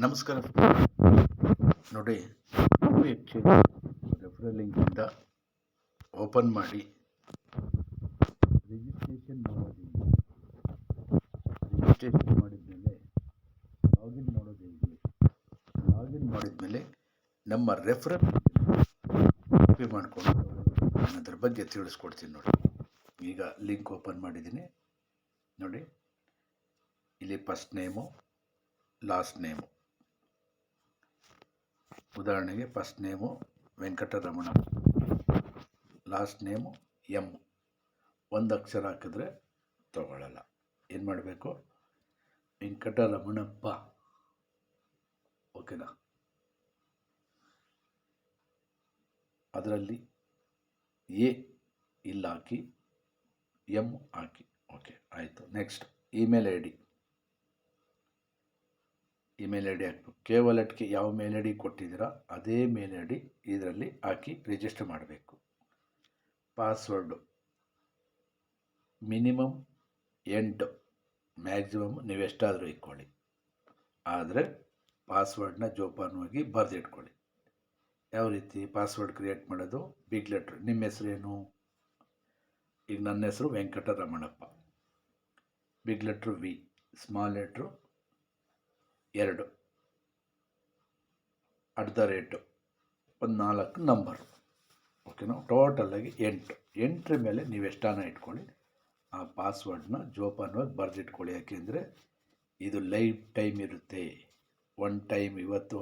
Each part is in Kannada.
ನಮಸ್ಕಾರ ನೋಡಿ, ಎಕ್ಸ್ಚೇಂಜ್ ರೆಫರಲ್ ಲಿಂಕಿಂದ ಓಪನ್ ಮಾಡಿ ರಿಜಿಸ್ಟ್ರೇಷನ್ ಮಾಡಿದ್ಮೇಲೆ ಲಾಗಿನ್ ಮಾಡೋದು ಹೇಗೆ? ಲಾಗಿನ್ ಮಾಡಿದ್ಮೇಲೆ ನಮ್ಮ ರೆಫರಲ್ ಕಾಪಿ ಮಾಡಿಕೊಂಡು ನಾನು ಅದ್ರ ಬಗ್ಗೆ ತಿಳಿಸ್ಕೊಡ್ತೀನಿ ನೋಡಿ. ಈಗ ಲಿಂಕ್ ಓಪನ್ ಮಾಡಿದ್ದೀನಿ ನೋಡಿ. ಇಲ್ಲಿ ಫಸ್ಟ್ ನೇಮು, ಲಾಸ್ಟ್ ನೇಮು. ಉದಾಹರಣೆಗೆ first name Venkataramana, last name M. ಒಂದು ಅಕ್ಷರ ಹಾಕಿದ್ರೆ ತಗೊಳ್ಳಲ್ಲ. ಏನು ಮಾಡಬೇಕು? ವೆಂಕಟರಮಣಪ್ಪ. ಓಕೆನಾ? ಅದರಲ್ಲಿ ಎ ಇಲ್ಲ ಹಾಕಿ, ಎಮ್ ಹಾಕಿ. ಓಕೆ, ಆಯಿತು. ನೆಕ್ಸ್ಟ್ ಇಮೇಲ್ ಐ ಡಿ ಹಾಕಬೇಕು. ಕೆ-ವಾಲೆಟ್ಗೆ ಯಾವ ಮೇಲ್ ಐ ಡಿ ಕೊಟ್ಟಿದ್ದೀರಾ ಅದೇ ಮೇಲ್ ಐ ಡಿ ಇದರಲ್ಲಿ ಹಾಕಿ ರಿಜಿಸ್ಟರ್ ಮಾಡಬೇಕು. ಪಾಸ್ವರ್ಡು ಮಿನಿಮಮ್ 8, ಮ್ಯಾಕ್ಸಿಮಮ್ ನೀವು ಎಷ್ಟಾದರೂ ಇಟ್ಕೊಳ್ಳಿ. ಆದರೆ ಪಾಸ್ವರ್ಡ್ನ ಜೋಪಾನವಾಗಿ ಬರೆದಿಟ್ಕೊಳ್ಳಿ. ಯಾವ ರೀತಿ ಪಾಸ್ವರ್ಡ್ ಕ್ರಿಯೇಟ್ ಮಾಡೋದು? Big letter. ನಿಮ್ಮ ಹೆಸರೇನು? ಈಗ ನನ್ನ ಹೆಸರು Venkataramanappa. Big letter V, small letter 2, @ ಒಂದು 4 ನಂಬರ್. ಓಕೆನಾ? ಟೋಟಲಾಗಿ 8 ಮೇಲೆ ನೀವು ಎಷ್ಟಾನ ಇಟ್ಕೊಳ್ಳಿ. ಆ ಪಾಸ್ವರ್ಡ್ನ ಜೋಪಾನವಾಗಿ ಬರೆದಿಟ್ಕೊಳ್ಳಿ. ಯಾಕೆಂದರೆ ಇದು ಲೈಫ್ ಟೈಮ್ ಇರುತ್ತೆ. ಒನ್ ಟೈಮ್ ಇವತ್ತು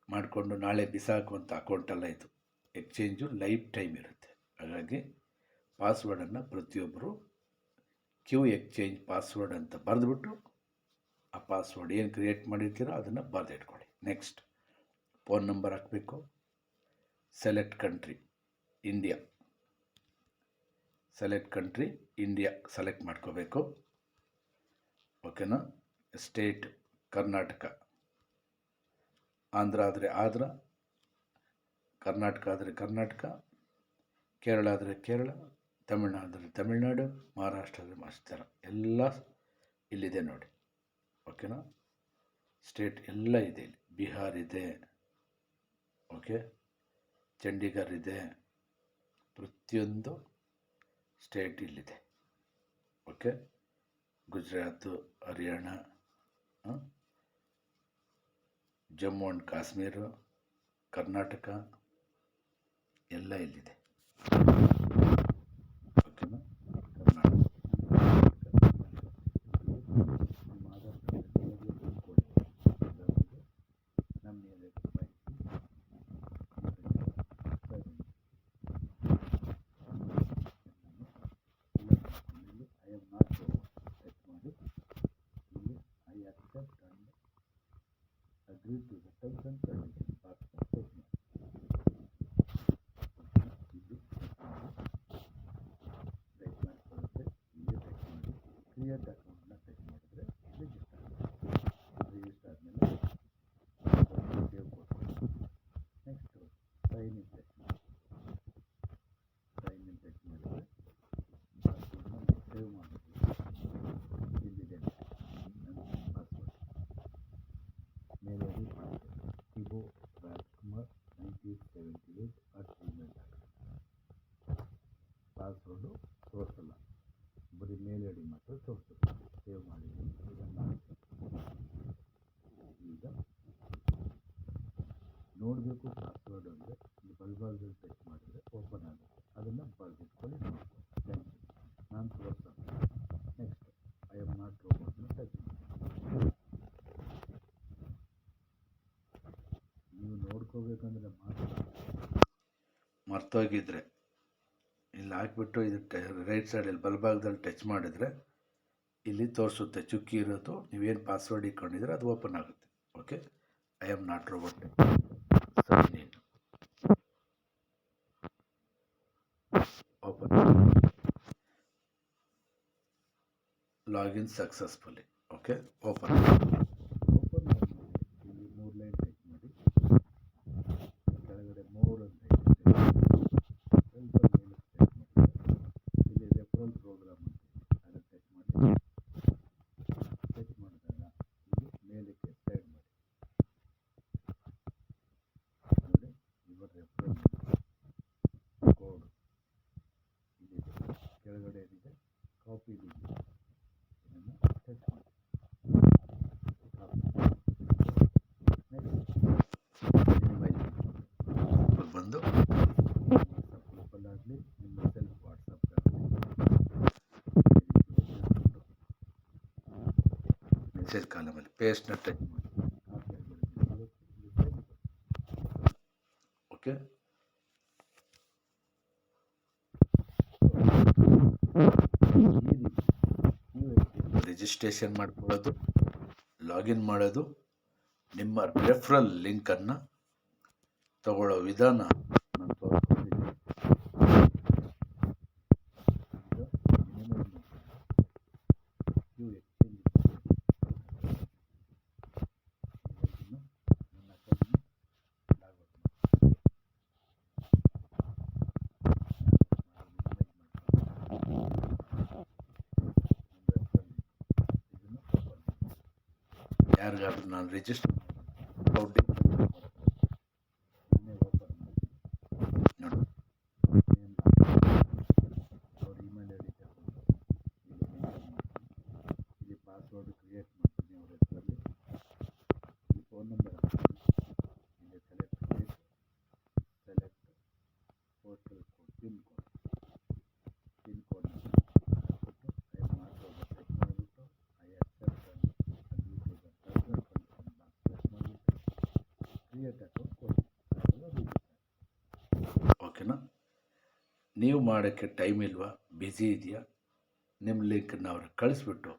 ಮಾಡಿಕೊಂಡು ನಾಳೆ ಬಿಸಾಕುವಂಥ ಅಕೌಂಟಲ್ಲ ಇದು. ಎಕ್ಸ್ಚೇಂಜು ಲೈಫ್ ಟೈಮ್ ಇರುತ್ತೆ. ಹಾಗಾಗಿ ಪಾಸ್ವರ್ಡನ್ನು ಪ್ರತಿಯೊಬ್ಬರು ಕ್ಯೂ ಎಕ್ಸ್ಚೇಂಜ್ ಪಾಸ್ವರ್ಡ್ ಅಂತ ಬರೆದುಬಿಟ್ಟು ಆ ಪಾಸ್ವರ್ಡ್ ಏನು ಕ್ರಿಯೇಟ್ ಮಾಡಿರ್ತೀರೋ ಅದನ್ನು ಬರೆದಿಟ್ಕೊಳ್ಳಿ. ನೆಕ್ಸ್ಟ್ ಫೋನ್ ನಂಬರ್ ಹಾಕಬೇಕು. Select country India. ಸೆಲೆಕ್ಟ್ ಮಾಡ್ಕೋಬೇಕು. ಓಕೆನಾ? ಸ್ಟೇಟ್ ಕರ್ನಾಟಕ. ಆಂಧ್ರ ಆದರೆ ಆಂಧ್ರ, ಕರ್ನಾಟಕ ಆದರೆ ಕರ್ನಾಟಕ, ಕೇರಳ ಆದರೆ ಕೇರಳ, ತಮಿಳ್ನಾಡು ಆದರೆ ತಮಿಳ್ನಾಡು, ಮಹಾರಾಷ್ಟ್ರ ಆದರೆ ಮಹಾರಾಷ್ಟ್ರ. ಎಲ್ಲ ಇಲ್ಲಿದೆ ನೋಡಿ. ಓಕೆನಾ? ಸ್ಟೇಟ್ ಎಲ್ಲ ಇದೆ ಇಲ್ಲಿ. ಬಿಹಾರ್ ಇದೆ. ಓಕೆ, ಚಂಡೀಗಢ ಇದೆ. ಪ್ರತಿಯೊಂದು ಸ್ಟೇಟ್ ಇಲ್ಲಿದೆ. ಓಕೆ, ಗುಜರಾತು, ಹರಿಯಾಣ, ಜಮ್ಮು ಆ್ಯಂಡ್ ಕಾಶ್ಮೀರ, ಕರ್ನಾಟಕ ಎಲ್ಲ ಇಲ್ಲಿದೆ. ಓಕೆನಾ? Karnataka agree to the terms and conditions part of statement. ಇದು ಟೈಪ್ ಮಾಡ್ಕೊಳ್ಳುತ್ತೆ. ಇಲ್ಲಿ ಟೈಪ್ ಮಾಡಿ ಕ್ರಿಯೇಟ್ ಅಕೌಂಟ್ನ ಟೈಪ್ ಮಾಡಿದ್ರೆ ರಿಜಿಸ್ಟರ್ ಆದಮೇಲೆ ಸೇವ್ ಕೊಡ್ತೀವಿ. ನೆಕ್ಸ್ಟು ಸೈನ್ ಇನ್ ಟೈಪ್ ಮಾಡಿದರೆ ಪಾಸ್ವರ್ಡ್ನ ಸೇವ್ ಮಾಡ್ತೀವಿ. ಇಲ್ಲಿದೆ ನನ್ನ ಪಾಸ್ವರ್ಡ್. ಮೇಲ್ ಐ ಡಿ ಇಬೋ ರಾಜ್ಕುಮಾರ್ 1978 ಪಾಸ್ವರ್ಡು ತೋರಿಸಲ್ಲ, ಬರೀ ಮೇಲ್ ಐ ಡಿ ಮಾತ್ರ ತೋರಿಸುತ್ತೆ. ಸೇವ್ ಮಾಡಿದ್ದೀನಿ. ಇದನ್ನು ಈಗ ನೋಡಬೇಕು. ಪಾಸ್ವರ್ಡ್ ಅಂದರೆ ಇಲ್ಲಿ ಬಲ್ಬಾಲ್ದಲ್ಲಿ ಟಚ್ ಮಾಡಿದರೆ ಓಪನ್ ಆಗುತ್ತೆ. ಅದನ್ನು ಬರೆದಿಟ್ಕೊಳ್ಳಿ, ನೋಡ್ಕೊಳ್ಳಿ. Thank you. ನಾನು ತೋರಿಸಲ್ಲ. ನೆಕ್ಸ್ಟ್ ಐ ಆಮ್ ನಾಟ್ ರೋಬೋಟ್ನ ಟಚ್ ಮಾಡಿ. ನೀವು ನೋಡ್ಕೋಬೇಕಂದ್ರೆ ಮಾತ್ರ. ಮರ್ತೋಗಿದ್ರೆ ಇಲ್ಲಿ ಹಾಕ್ಬಿಟ್ಟು ಇದು ರೈಟ್ ಸೈಡಲ್ಲಿ ಬಲಭಾಗದಲ್ಲಿ ಟಚ್ ಮಾಡಿದರೆ ಇಲ್ಲಿ ತೋರಿಸುತ್ತೆ ಚುಕ್ಕಿ ಇರೋದು. ನೀವೇನು ಪಾಸ್ವರ್ಡ್ ಇಟ್ಕೊಂಡಿದ್ರೆ ಅದು ಓಪನ್ ಆಗುತ್ತೆ. Okay, I am not robot. Sign in. Open. Login successfully. Okay, open ಮಾಡಿದ್ಮೇಲೆ ಇಲ್ಲಿ 3 ಲೈನ್ ಟೈಪ್ ಮಾಡಿ. ಕೆಳಗಡೆ 3 ಅಂತ ಇದೆ. ಸ್ವಲ್ಪ ಮೇಲೆ ಟೈಪ್ ಮಾಡಿ. ಇಲ್ಲಿ ರೆಫರಲ್ ಪ್ರೋಗ್ರಾಮ್ ಅಂತ ಅದನ್ನು ಟೈಪ್ ಮಾಡಿ. ಟೈಪ್ ಮಾಡಿದಾಗ ಇಲ್ಲಿ ಮೇಲಕ್ಕೆ ಸ್ಲೈಡ್ ಮಾಡಿ. ಮೆಸೇಜ್ ಕಾಲಮಲ್ಲಿ ಪೇಸ್ಟ್ನ ಟಚ್ ಮಾಡಿ ಓಕೆ. ರಿಜಿಸ್ಟ್ರೇಷನ್ ಮಾಡ್ಕೊಳ್ಳೋದು, ಲಾಗಿನ್ ಮಾಡೋದು, ನಿಮ್ಮ ರೆಫರಲ್ ಲಿಂಕನ್ನು ತಗೊಳ್ಳೋ ವಿಧಾನ ನಾನು ತೋರಿಸ್ಕೊಡ್ತೀನಿ. ಯಾರಿಗಾದ್ರೂ ನಾನು ರಿಜಿಸ್ಟರ್ ನೋಡಿ ಅವ್ರ ಇಮೇಲ್ ಐ ಡಿ ತಗೊಂಡು ಇಲ್ಲಿ ಪಾಸ್ವರ್ಡ್ ಕ್ರಿಯೇಟ್ ಮಾಡ್ತೀನಿ ಅವ್ರ ಹೆಸರಲ್ಲಿ. ಇಲ್ಲಿ ಫೋನ್ ನಂಬರ್ ಹಾಕ್ತೀನಿ, ಇಲ್ಲಿ select date, select postal code, pin ಕೋಡ್ನ ಹಾಕ್ಬಿಟ್ಟು ಐ ಮಾರ್ಕ್ಸ್ ಟೈಪ್ ಮಾಡಿಬಿಟ್ಟು ಐ ಅಕ್ಸೆಪ್ಟ್ ಕ್ರಿಯೇಟ್ ಅಕೌಂಟ್ ಕೊಡಿ. ಓಕೆನಾ? ನೀವು ಮಾಡೋಕ್ಕೆ ಟೈಮ್ ಇಲ್ವಾ, ಬ್ಯುಸಿ ಇದೆಯಾ, ನಿಮ್ಮ ಲಿಂಕನ್ನು ಅವ್ರಿಗೆ ಕಳಿಸ್ಬಿಟ್ಟು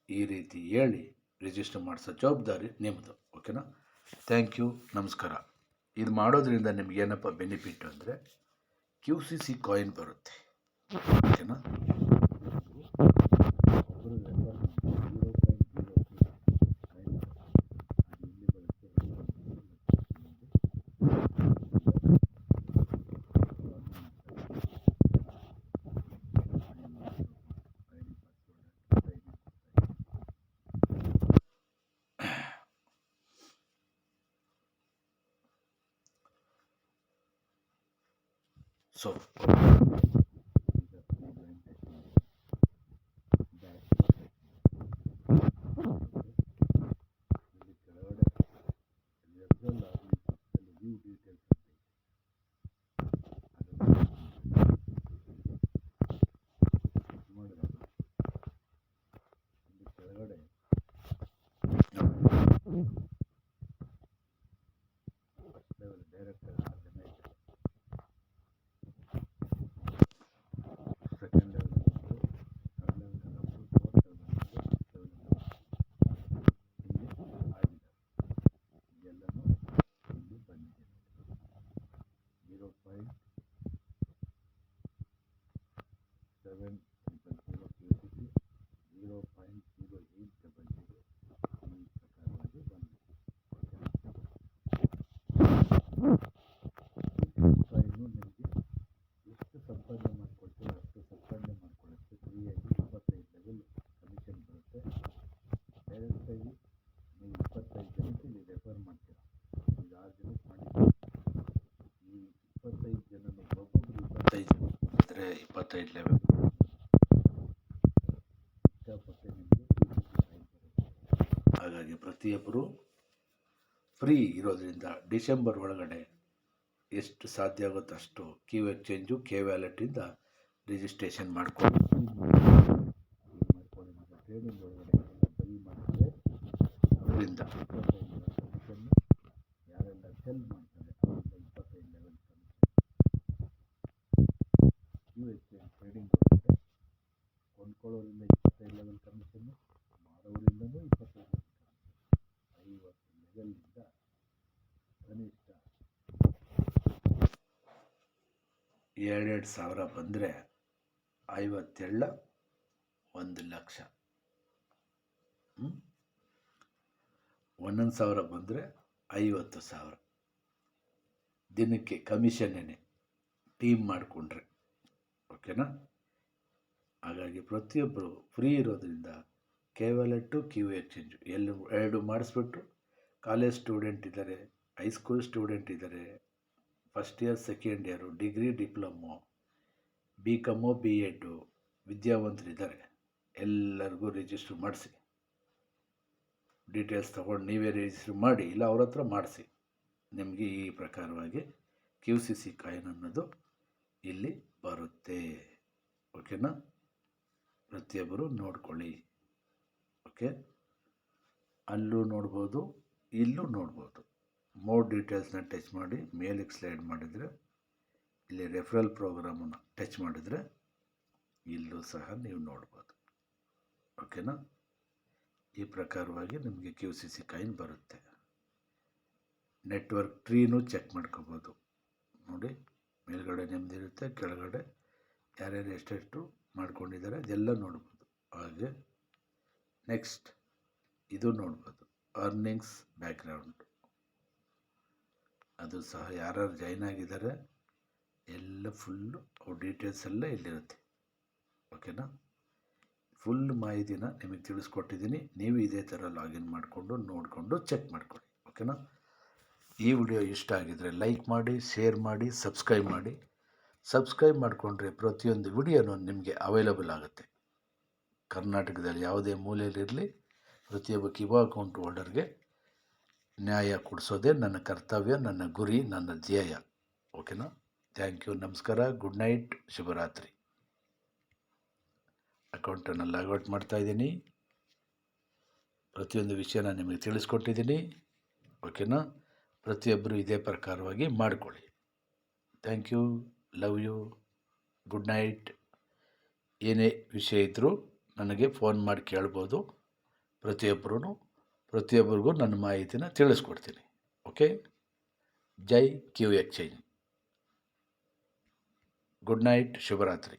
ಈ ರೀತಿ ಹೇಳಿ ರಿಜಿಸ್ಟರ್ ಮಾಡಿಸೋ ಜವಾಬ್ದಾರಿ ನಿಮ್ಮದು. ಓಕೆನಾ? ಥ್ಯಾಂಕ್ ಯು, ನಮಸ್ಕಾರ. ಇದು ಮಾಡೋದ್ರಿಂದ ನಿಮಗೇನಪ್ಪ ಬೆನಿಫಿಟ್ ಅಂದರೆ QCC ಕಾಯಿನ್ ಬರುತ್ತೆ. ಓಕೆನಾ? ಸೊ ಎಷ್ಟು ಸಂಪಾದನೆ ಮಾಡ್ಕೊಳ್ತೀರೋ ಅಷ್ಟು ಸಂಪಾದನೆ ಮಾಡ್ಕೊಳ್ಳೋಕ್ಕೆ ಫ್ರೀಯಾಗಿ 25 ಲೆವೆಲ್ ಕಮಿಷನ್ ಬರುತ್ತೆ. ಡೈರೆಕ್ಟಾಗಿ ನೀವು 25 ಜನಕ್ಕೆ ನೀವು ರೆಫರ್ ಮಾಡ್ತೀರಾ. ಈಗ 6 ಜನಕ್ಕೆ ಮಾಡಿದ್ದೀವಿ. ಈ 25 ಜನನು ಒಬ್ಬೊಬ್ಬರು 25 ಜನ ಅಂದರೆ 25 ಲೆವೆಲ್ ಸಿಕ್ಕಾಪಟ್ಟೆ ನಿಮಗೆ ಬರುತ್ತೆ. ಹಾಗಾಗಿ ಪ್ರತಿಯೊಬ್ಬರು ಫ್ರೀ ಇರೋದ್ರಿಂದ ಡಿಸೆಂಬರ್ ಒಳಗಡೆ ಎಷ್ಟು ಸಾಧ್ಯ ಆಗುತ್ತೋ ಅಷ್ಟು ಕ್ಯೂ ಎಕ್ಸ್ಚೇಂಜು ಕೆ ವ್ಯಾಲೆಟಿಂದ ರಿಜಿಸ್ಟ್ರೇಷನ್ ಮಾಡ್ಕೊಂಡು ಟ್ರೇಡಿಂಗ್ ಒಳಗಡೆ ಬೈ ಮಾಡಿದ್ರೆ ಅವರಿಂದ 25 ಕಮಿಷನ್ನು, ಯಾರೆಲ್ಲ ಸೆಲ್ ಮಾಡ್ತಾರೆ ಅವರಿಂದ 25 level commission. Q exchange trading ಒಳಗಡೆ ಕೊಂಡ್ಕೊಳ್ಳೋದ್ರಿಂದ 25 ಲೆವೆಲ್ ಕಮಿಷನ್ನು, ಮಾರೋದ್ರಿಂದನೂ 25 ಲೆವೆಲ್ ಕಮಿಷನ್. 50 ಲೆವೆಲ್ನಿಂದ ಕನಿಷ್ಠ 2,000 ಬಂದರೆ 52 1,00,000. 1,000 ಬಂದರೆ 50,000 ದಿನಕ್ಕೆ ಕಮಿಷನ್ನೇ ಟೀಮ್ ಮಾಡಿಕೊಂಡ್ರೆ. ಓಕೆನಾ? ಹಾಗಾಗಿ ಪ್ರತಿಯೊಬ್ಬರು ಫ್ರೀ ಇರೋದ್ರಿಂದ ಕೆ ವ್ಯಾಲೆಟ್ಟು ಕ್ಯೂ ಎಕ್ಸ್ಚೇಂಜು ಎರಡು ಮಾಡಿಸ್ಬಿಟ್ಟು ಕಾಲೇಜ್ ಸ್ಟೂಡೆಂಟ್ ಇದ್ದಾರೆ, ಹೈಸ್ಕೂಲ್ ಸ್ಟೂಡೆಂಟ್ ಇದ್ದಾರೆ, first year second year, degree diploma, BCom B.Ed ವಿದ್ಯಾವಂತರಿದ್ದಾರೆ. ಎಲ್ಲರಿಗೂ ರಿಜಿಸ್ಟ್ರ್ ಮಾಡಿಸಿ, ಡೀಟೇಲ್ಸ್ ತೊಗೊಂಡು ನೀವೇ ರಿಜಿಸ್ಟ್ರ್ ಮಾಡಿ, ಇಲ್ಲ ಅವ್ರ ಹತ್ರ ಮಾಡಿಸಿ. ನಿಮಗೆ ಈ ಪ್ರಕಾರವಾಗಿ QCC ಕಾಯಿನ್ ಅನ್ನೋದು ಇಲ್ಲಿ ಬರುತ್ತೆ. ಓಕೆನಾ? ಪ್ರತಿಯೊಬ್ಬರು ನೋಡ್ಕೊಳ್ಳಿ. ಓಕೆ. ಅಲ್ಲೂ ನೋಡ್ಬೋದು, ಇಲ್ಲೂ ನೋಡ್ಬೋದು. ಮೋರ್ ಡೀಟೇಲ್ಸ್ನ ಟಚ್ ಮಾಡಿ ಮೇಲಿಗೆ ಸ್ಲೈಡ್ ಮಾಡಿದರೆ ಇಲ್ಲಿ ರೆಫರಲ್ ಪ್ರೋಗ್ರಾಮನ್ನು ಟಚ್ ಮಾಡಿದರೆ ಇಲ್ಲೂ ಸಹ ನೀವು ನೋಡ್ಬೋದು. ಓಕೆನಾ? ಈ ಪ್ರಕಾರವಾಗಿ ನಿಮಗೆ QCC ಕಾಯಿನ್ ಬರುತ್ತೆ. ನೆಟ್ವರ್ಕ್ ಟ್ರೀನೂ ಚೆಕ್ ಮಾಡ್ಕೋಬೋದು. ನೋಡಿ, ಮೇಲ್ಗಡೆ ನಿಮ್ಮದಿರುತ್ತೆ, ಕೆಳಗಡೆ ಯಾರ್ಯಾರು ಎಷ್ಟೆಷ್ಟು ಮಾಡ್ಕೊಂಡಿದ್ದಾರೆ ಅದೆಲ್ಲ ನೋಡ್ಬೋದು. ಹಾಗೆ ನೆಕ್ಸ್ಟ್ ಇದು ನೋಡ್ಬೋದು, ಅರ್ನಿಂಗ್ಸ್ ಬ್ಯಾಕ್ಗ್ರೌಂಡ್. ಅದು ಸಹ ಯಾರ್ಯಾರು ಜಾಯ್ನ್ ಆಗಿದ್ದಾರೆ ಎಲ್ಲ ಫುಲ್ಲು ಅವ್ರ ಡೀಟೇಲ್ಸ್ ಎಲ್ಲ ಇಲ್ಲಿರುತ್ತೆ. ಓಕೆನಾ? ಫುಲ್ ಮಾಹಿತಿನ ನಿಮಗೆ ತಿಳಿಸ್ಕೊಟ್ಟಿದ್ದೀನಿ. ನೀವು ಇದೇ ಥರ ಲಾಗಿನ್ ಮಾಡಿಕೊಂಡು ನೋಡಿಕೊಂಡು ಚೆಕ್ ಮಾಡ್ಕೊಳ್ಳಿ. ಓಕೆನಾ? ಈ ವಿಡಿಯೋ ಇಷ್ಟ ಆಗಿದರೆ ಲೈಕ್ ಮಾಡಿ, ಶೇರ್ ಮಾಡಿ, ಸಬ್ಸ್ಕ್ರೈಬ್ ಮಾಡಿ. ಸಬ್ಸ್ಕ್ರೈಬ್ ಮಾಡಿಕೊಂಡ್ರೆ ಪ್ರತಿಯೊಂದು ವಿಡಿಯೋನೂ ನಿಮಗೆ ಅವೈಲಬಲ್ ಆಗುತ್ತೆ. ಕರ್ನಾಟಕದಲ್ಲಿ ಯಾವುದೇ ಮೂಲೆಯಲ್ಲಿರಲಿ ಪ್ರತಿಯೊಬ್ಬ ಕಿಬಾ ಅಕೌಂಟ್ ಹೋಲ್ಡರ್ಗೆ ನ್ಯಾಯ ಕೊಡಿಸೋದೇ ನನ್ನ ಕರ್ತವ್ಯ, ನನ್ನ ಗುರಿ, ನನ್ನ ಧ್ಯೇಯ. ಓಕೆನಾ? ಥ್ಯಾಂಕ್ ಯು, ನಮಸ್ಕಾರ, ಗುಡ್ ನೈಟ್, ಶುಭರಾತ್ರಿ. ಅಕೌಂಟನ್ನು ಲಾಗೌಟ್ ಮಾಡ್ತಾಯಿದ್ದೀನಿ. ಪ್ರತಿಯೊಂದು ವಿಷಯನ ನಿಮಗೆ ತಿಳಿಸ್ಕೊಟ್ಟಿದ್ದೀನಿ. ಓಕೆನಾ? ಪ್ರತಿಯೊಬ್ಬರು ಇದೇ ಪ್ರಕಾರವಾಗಿ ಮಾಡಿಕೊಳ್ಳಿ. Thank you, love you, good night. ಏನೇ ವಿಷಯ ಇದ್ದರೂ ನನಗೆ ಫೋನ್ ಮಾಡಿ ಕೇಳ್ಬೋದು. ಪ್ರತಿಯೊಬ್ಬರಿಗೂ ನನ್ನ ಮಾಹಿತಿನ ತಿಳಿಸ್ಕೊಡ್ತೀನಿ. Okay? Jai Q exchange. Good night, ಶುಭರಾತ್ರಿ.